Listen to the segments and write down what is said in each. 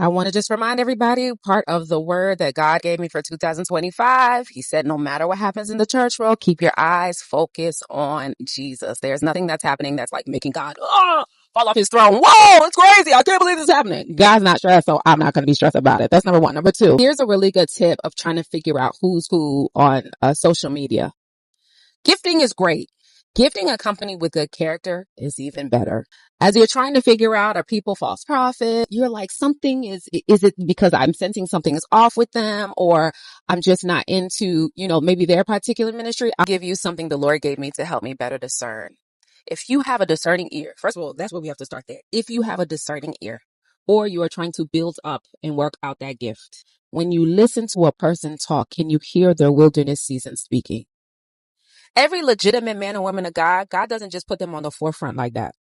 I want to just remind everybody, part of the word that God gave me for 2025, he said, no matter what happens in the church world, keep your eyes focused on Jesus. There's nothing that's happening that's like making God fall off his throne. Whoa, it's crazy. I can't believe this is happening. God's not stressed, so I'm not going to be stressed about it. That's number one. Number two, here's a really good tip of trying to figure out who's who on social media. Gifting is great. Gifting a company with good character is even better. As you're trying to figure out, are people false prophets? You're like, something is it because I'm sensing something is off with them, or I'm just not into, maybe their particular ministry? I'll give you something the Lord gave me to help me better discern. If you have a discerning ear, first of all, that's where we have to start there. If you have a discerning ear, or you are trying to build up and work out that gift, when you listen to a person talk, can you hear their wilderness season speaking? Every legitimate man or woman of God doesn't just put them on the forefront like that.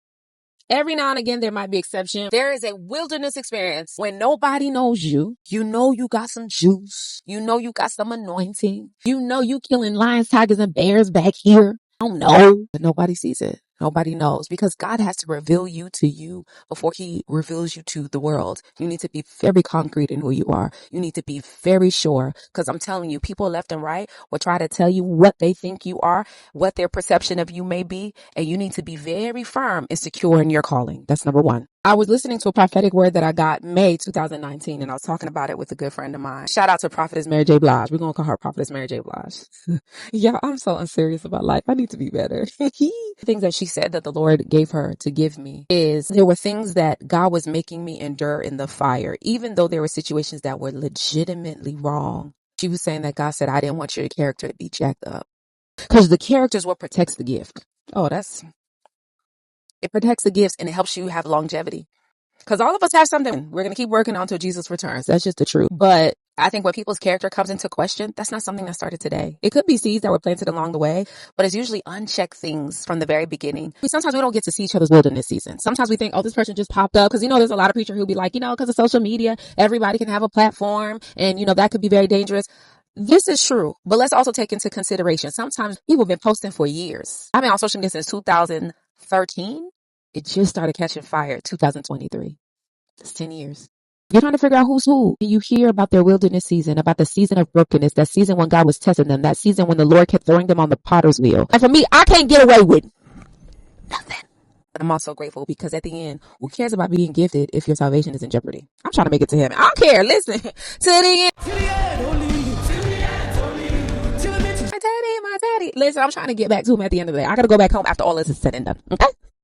Every now and again, there might be exception. There is a wilderness experience when nobody knows you. You know you got some juice. You know you got some anointing. You know you killing lions, tigers, and bears back here. I don't know. But nobody sees it. Nobody knows, because God has to reveal you to you before he reveals you to the world. You need to be very concrete in who you are. You need to be very sure, because I'm telling you, people left and right will try to tell you what they think you are, what their perception of you may be, and you need to be very firm and secure in your calling. That's number one. I was listening to a prophetic word that I got May 2019, and I was talking about it with a good friend of mine. Shout out to Prophetess Mary J. Blige. We're going to call her Prophetess Mary J. Blige. Yeah, I'm so unserious about life. I need to be better. Things that she said that the Lord gave her to give me is there were things that God was making me endure in the fire, even though there were situations that were legitimately wrong. She was saying that God said, I didn't want your character to be jacked up, because the character is what protects the gift. It protects the gifts, and it helps you have longevity. Because all of us have something we're going to keep working on until Jesus returns. That's just the truth. But I think when people's character comes into question, that's not something that started today. It could be seeds that were planted along the way, but it's usually unchecked things from the very beginning. Sometimes we don't get to see each other's wilderness season. Sometimes we think, this person just popped up. Because, there's a lot of preachers who'll be like, because of social media, everybody can have a platform. And, that could be very dangerous. This is true, but let's also take into consideration, sometimes people have been posting for years. I've been on social media since 2013. It just started catching fire 2023. It's 10 years. You're trying to figure out who's who. You hear about their wilderness season, about the season of brokenness, that season when God was testing them, that season when the Lord kept throwing them on the potter's wheel. And for me, I can't get away with nothing. I'm also grateful, because at the end, who cares about being gifted if your salvation is in jeopardy? I'm trying to make it to heaven. I don't care. Listen, to the end. My daddy. Listen, I'm trying to get back to him at the end of the day. I got to go back home after all this is said and done. Okay?